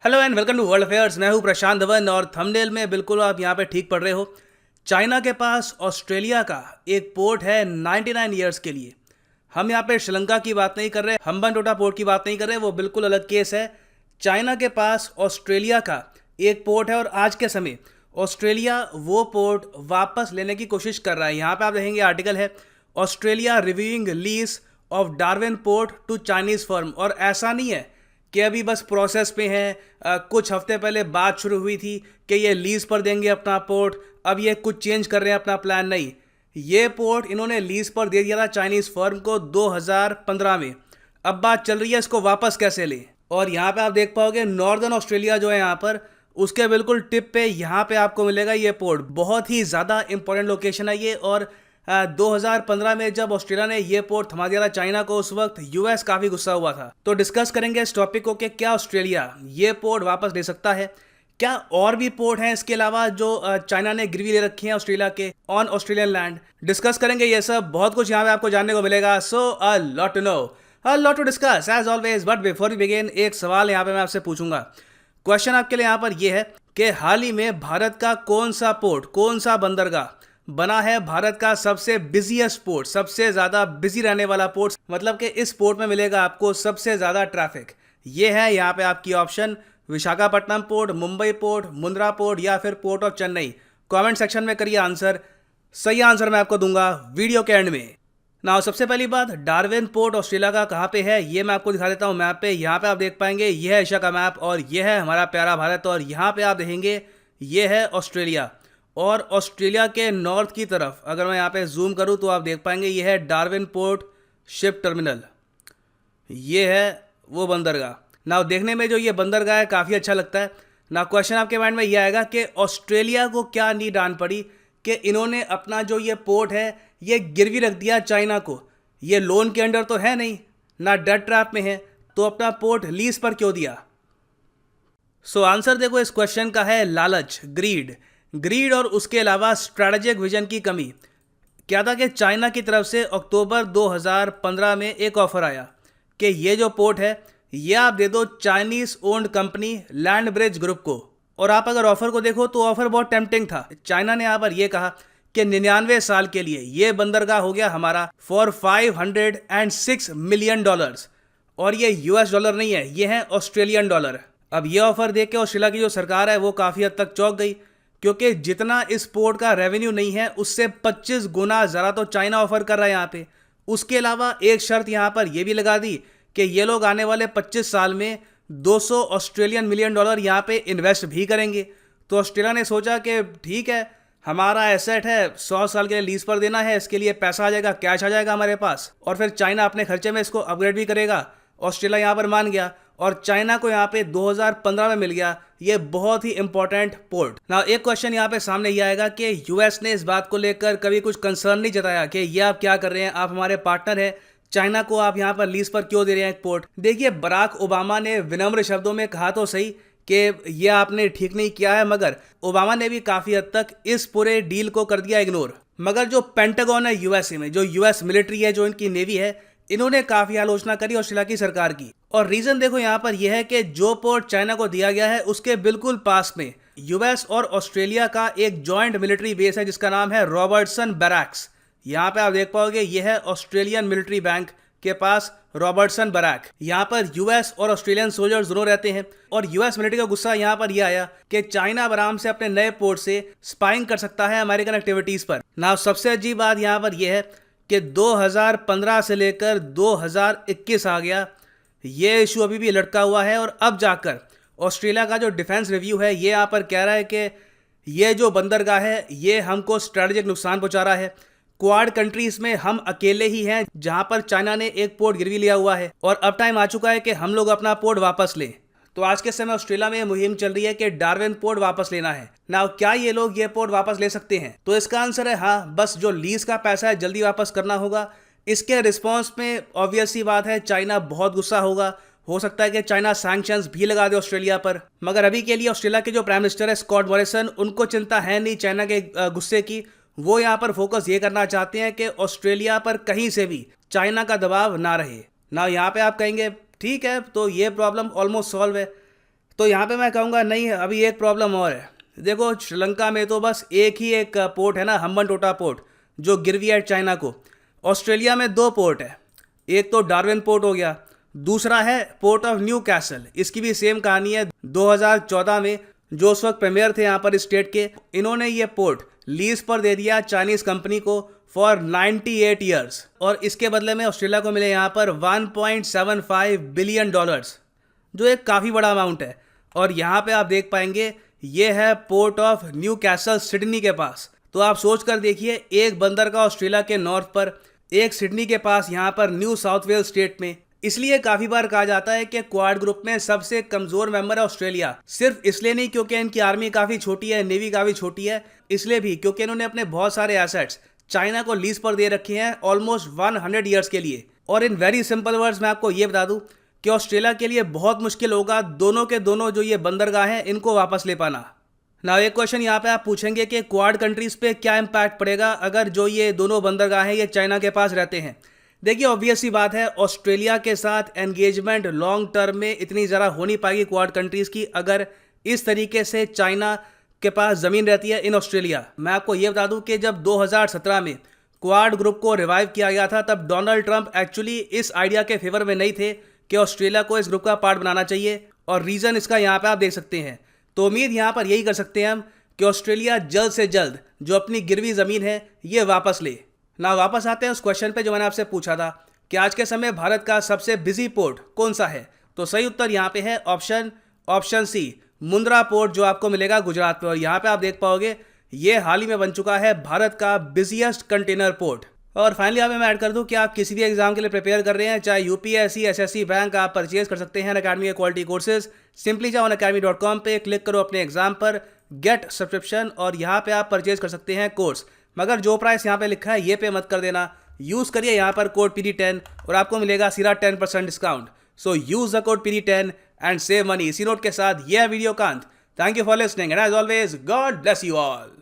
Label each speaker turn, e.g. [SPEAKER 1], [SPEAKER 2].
[SPEAKER 1] Hello and welcome to world affairs. मैं हूं प्रशांत धवन और थंबनेल में बिल्कुल आप यहां पे ठीक पढ़ रहे हो। चाइना के पास ऑस्ट्रेलिया का एक पोर्ट है 99 ईयर्स के लिए। हम यहां पे श्रीलंका की बात नहीं कर रहे, हम्बनटोटा पोर्ट की बात नहीं कर रहे, वो बिल्कुल अलग केस है। चाइना के पास ऑस्ट्रेलिया का एक पोर्ट है और आज के समय ऑस्ट्रेलिया वो पोर्ट वापस लेने की कोशिश कर रहा है। यहाँ पे आप देखेंगे आर्टिकल है Australia reviewing lease of Darwin port to Chinese firm. और ऐसा नहीं है कि अभी बस प्रोसेस पे हैं। कुछ हफ्ते पहले बात शुरू हुई थी कि ये लीज पर देंगे अपना पोर्ट, अब ये कुछ चेंज कर रहे हैं अपना प्लान। नहीं, ये पोर्ट इन्होंने लीज पर दे दिया था चाइनीज फर्म को 2015 में। अब बात चल रही है इसको वापस कैसे लें। और यहाँ पे आप देख पाओगे नॉर्दर्न ऑस्ट्रेलिया जो है यहाँ पर, उसके बिल्कुल टिप पे यहाँ पे आपको मिलेगा ये पोर्ट। बहुत ही ज़्यादा इंपॉर्टेंट लोकेशन है ये। और 2015 में जब ऑस्ट्रेलिया ने ये पोर्ट थमा दिया था चाइना को, उस वक्त यूएस काफ़ी गुस्सा हुआ था। तो डिस्कस करेंगे इस टॉपिक को कि क्या ऑस्ट्रेलिया ये पोर्ट वापस ले सकता है, क्या और भी पोर्ट हैं इसके अलावा जो चाइना ने गिरवी ले रखी हैं ऑस्ट्रेलिया के ऑन ऑस्ट्रेलियन लैंड। डिस्कस करेंगे ये सब, बहुत कुछ यहाँ पे आपको जानने को मिलेगा। So a lot to know, a lot to discuss as always. But before we begin, एक सवाल यहाँ पे मैं आपसे पूछूंगा। क्वेश्चन आपके लिए यहाँ पर यह है कि हाल ही में भारत का कौन सा पोर्ट, कौन सा बंदरगाह बना है भारत का सबसे बिजिएस्ट पोर्ट, सबसे ज्यादा बिजी रहने वाला पोर्ट। मतलब कि इस पोर्ट में मिलेगा आपको सबसे ज्यादा ट्रैफिक। ये है यहाँ पे आपकी option, Visakhapatnam port, Mumbai port, Mundra port या फिर port of Chennai. Comment section में करिए आंसर। सही आंसर मैं आपको दूंगा वीडियो के एंड में। ना सबसे पहली बात, डार्विन पोर्ट ऑस्ट्रेलिया का कहाँ पे है ये मैं आपको दिखा देता हूँ मैप पे। यहाँ पे आप देख पाएंगे ये है एशिया का मैप और ये है हमारा प्यारा भारत। और यहाँ पे आप देखेंगे ये है ऑस्ट्रेलिया। और ऑस्ट्रेलिया के नॉर्थ की तरफ अगर मैं यहाँ पे जूम करूँ तो आप देख पाएंगे ये है डार्विन पोर्ट शिप टर्मिनल, ये है वो बंदरगाह। ना देखने में जो ये बंदरगाह है काफ़ी अच्छा लगता है। ना क्वेश्चन आपके माइंड में ये आएगा कि ऑस्ट्रेलिया को क्या नीड आन पड़ी कि इन्होंने अपना जो ये पोर्ट है ये गिरवी रख दिया चाइना को। ये लोन के अंडर तो है नहीं, ना डेट ट्रैप में है, तो अपना पोर्ट लीज पर क्यों दिया। सो आंसर देखो इस क्वेश्चन का है लालच, ग्रीड और उसके अलावा स्ट्रैटेजिक विजन की कमी। क्या था कि चाइना की तरफ से अक्टूबर 2015 में एक ऑफर आया कि ये जो पोर्ट है ये आप दे दो Chinese owned company land bridge group को। और आप अगर ऑफर को देखो तो ऑफर बहुत टेम्पटिंग था। चाइना ने यहाँ पर यह कहा कि 99 साल के लिए ये बंदरगाह हो गया हमारा फॉर $506 मिलियन। और ये यूएस डॉलर नहीं है, ये है ऑस्ट्रेलियन डॉलर। अब ये ऑफर देख के ऑस्ट्रेलिया की जो सरकार है वो काफ़ी हद तक चौंक गई, क्योंकि जितना इस पोर्ट का रेवेन्यू नहीं है उससे 25 गुना ज़्यादा तो चाइना ऑफर कर रहा है यहाँ पे। उसके अलावा एक शर्त यहाँ पर यह भी लगा दी कि ये लोग आने वाले 25 साल में 200 ऑस्ट्रेलियन मिलियन डॉलर यहाँ पे इन्वेस्ट भी करेंगे। तो ऑस्ट्रेलिया ने सोचा कि ठीक है, हमारा एसेट है 100 साल के लिए लीज पर देना है, इसके लिए पैसा आ जाएगा, कैश आ जाएगा हमारे पास, और फिर चाइना अपने खर्चे में इसको अपग्रेड भी करेगा। ऑस्ट्रेलिया यहाँ पर मान गया और चाइना को यहाँ पे 2015 में मिल गया ये बहुत ही इंपॉर्टेंट पोर्ट। ना एक क्वेश्चन यहाँ पे सामने ये आएगा कि यूएस ने इस बात को लेकर कभी कुछ कंसर्न नहीं जताया कि ये आप क्या कर रहे हैं, आप हमारे पार्टनर है, चाइना को आप यहाँ पर लीज पर क्यों दे रहे हैं एक पोर्ट। देखिए, बराक ओबामा ने विनम्र शब्दों में कहा तो सही कि ये आपने ठीक नहीं किया है, मगर ओबामा ने भी काफ़ी हद तक इस पूरे डील को कर दिया इग्नोर। मगर जो पेंटागन है यूएसए में, जो यूएस मिलिट्री है, जो इनकी नेवी है, इन्होंने काफ़ी आलोचना करी ऑस्ट्रेलिया की सरकार की। और रीज़न देखो यहाँ पर यह है कि जो पोर्ट चाइना को दिया गया है उसके बिल्कुल पास में यूएस और ऑस्ट्रेलिया का एक जॉइंट मिलिट्री बेस है जिसका नाम है रॉबर्टसन बैरक्स। यहाँ पे आप देख पाओगे यह है ऑस्ट्रेलियन मिलिट्री बैंक के पास रॉबर्टसन बैरक। यहाँ पर यूएस और ऑस्ट्रेलियन सोल्जर्स दोनों रहते हैं। और यूएस मिलिट्री का गुस्सा यहाँ पर यह आया कि चाइना आराम से अपने नए पोर्ट से स्पाइंग कर सकता है अमेरिकन एक्टिविटीज पर। ना सबसे अजीब बात यहाँ पर यह है कि 2015 से लेकर 2021 आ गया, ये इशू अभी भी लटका हुआ है। और अब जाकर ऑस्ट्रेलिया का जो डिफेंस रिव्यू है ये यहाँ पर कह रहा है कि ये जो बंदरगाह है ये हमको स्ट्रेटेजिक नुकसान पहुंचा रहा है। क्वाड कंट्रीज में हम अकेले ही हैं जहां पर चाइना ने एक पोर्ट गिरवी लिया हुआ है और अब टाइम आ चुका है कि हम लोग अपना पोर्ट वापस लें। तो आज के समय ऑस्ट्रेलिया में मुहिम चल रही है कि डार्विन पोर्ट वापस लेना है। ना क्या ये लोग ये पोर्ट वापस ले सकते हैं? तो इसका आंसर है हाँ, बस जो लीज का पैसा है जल्दी वापस करना होगा। इसके रिस्पॉन्स में ऑब्वियस सी बात है चाइना बहुत गुस्सा होगा। हो सकता है कि चाइना सैंक्शंस भी लगा दे ऑस्ट्रेलिया पर। मगर अभी के लिए ऑस्ट्रेलिया के जो प्राइम मिनिस्टर है स्कॉट मॉरिसन, उनको चिंता है नहीं चाइना के गुस्से की। वो यहाँ पर फोकस ये करना चाहते हैं कि ऑस्ट्रेलिया पर कहीं से भी चाइना का दबाव ना रहे। ना यहाँ पे आप कहेंगे ठीक है तो ये प्रॉब्लम ऑलमोस्ट सॉल्व है, तो यहाँ पे मैं कहूँगा नहीं है, अभी एक प्रॉब्लम और है। देखो श्रीलंका में तो बस एक ही एक पोर्ट है ना, हम्बनटोटा पोर्ट, जो गिरवी है चाइना को। ऑस्ट्रेलिया में 2 पोर्ट है, एक तो डार्विन पोर्ट हो गया, दूसरा है पोर्ट ऑफ न्यू कैसल। इसकी भी सेम कहानी है। 2014 में जो उस वक्त प्रीमियर थे यहाँ पर स्टेट के, इन्होंने ये पोर्ट लीज पर दे दिया चाइनीज कंपनी को फॉर 98 ईयर्स, और इसके बदले में ऑस्ट्रेलिया को मिले यहाँ पर $1.75 बिलियन, जो एक काफ़ी बड़ा अमाउंट है। और यहाँ पे आप देख पाएंगे ये है port of new castle Sydney के पास। तो आप सोच कर देखिए, एक बंदरगाह ऑस्ट्रेलिया के नॉर्थ पर, एक सिडनी के पास यहाँ पर न्यू साउथ वेल्स स्टेट में। इसलिए काफ़ी बार कहा जाता है कि क्वाड ग्रुप में सबसे कमज़ोर मेंबर है ऑस्ट्रेलिया। सिर्फ इसलिए नहीं क्योंकि इनकी आर्मी काफ़ी छोटी है, नेवी काफ़ी छोटी है, इसलिए भी क्योंकि इन्होंने अपने बहुत सारे एसेट्स चाइना को लीज पर दे रखे हैं ऑलमोस्ट 100 ईयर्स के लिए। और इन वेरी सिंपल वर्ड्स मैं आपको ये बता दूं कि ऑस्ट्रेलिया के लिए बहुत मुश्किल होगा दोनों के दोनों जो ये बंदरगाह हैं इनको वापस ले पाना। ना एक क्वेश्चन यहाँ पे आप पूछेंगे कि क्वाड कंट्रीज पे क्या इम्पैक्ट पड़ेगा अगर जो ये दोनों बंदरगाह हैं ये चाइना के पास रहते हैं। देखिए ऑब्वियस सी बात है, ऑस्ट्रेलिया के साथ एंगेजमेंट लॉन्ग टर्म में इतनी ज़रा हो नहीं पाएगी क्वाड कंट्रीज़ की, अगर इस तरीके से चाइना के पास ज़मीन रहती है इन ऑस्ट्रेलिया। मैं आपको ये बता दूं कि जब 2017 में क्वाड ग्रुप को रिवाइव किया गया था, तब डोनाल्ड ट्रंप एक्चुअली इस आइडिया के फेवर में नहीं थे कि ऑस्ट्रेलिया को इस ग्रुप का पार्ट बनाना चाहिए, और रीज़न इसका यहाँ पे आप देख सकते हैं। तो उम्मीद यहाँ पर यही कर सकते हैं हम कि ऑस्ट्रेलिया जल्द से जल्द जो अपनी गिरवी ज़मीन है ये वापस ले। ना वापस आते हैं उस क्वेश्चन पे जो मैंने आपसे पूछा था कि आज के समय भारत का सबसे बिजी पोर्ट कौन सा है। तो सही उत्तर यहाँ पे है ऑप्शन सी, मुंद्रा पोर्ट, जो आपको मिलेगा गुजरात में। और यहाँ पे आप देख पाओगे ये हाल ही में बन चुका है भारत का बिजिएस्ट कंटेनर पोर्ट। और फाइनली यहाँ पे मैं ऐड कर दूं कि आप किसी भी एग्जाम के लिए प्रिपेयर कर रहे हैं, चाहे यूपीएससी, एसएससी, बैंक, आप परचेज कर सकते हैं अकेडमी के क्वालिटी कोर्सेज। सिंपली जाओ unacademy.com पे, क्लिक करो अपने एग्जाम पर, गेट सब्सक्रिप्शन, और यहाँ पे आप परचेज कर सकते हैं कोर्स। मगर जो प्राइस यहाँ पे लिखा है ये पे मत कर देना, यूज़ करिए यहाँ पर कोड PD10 और आपको मिलेगा सीधा 10% discount. So use the code PD10 and save money. इसी नोट के साथ ये है वीडियो का अंत। Thank you for listening and as always God bless you all.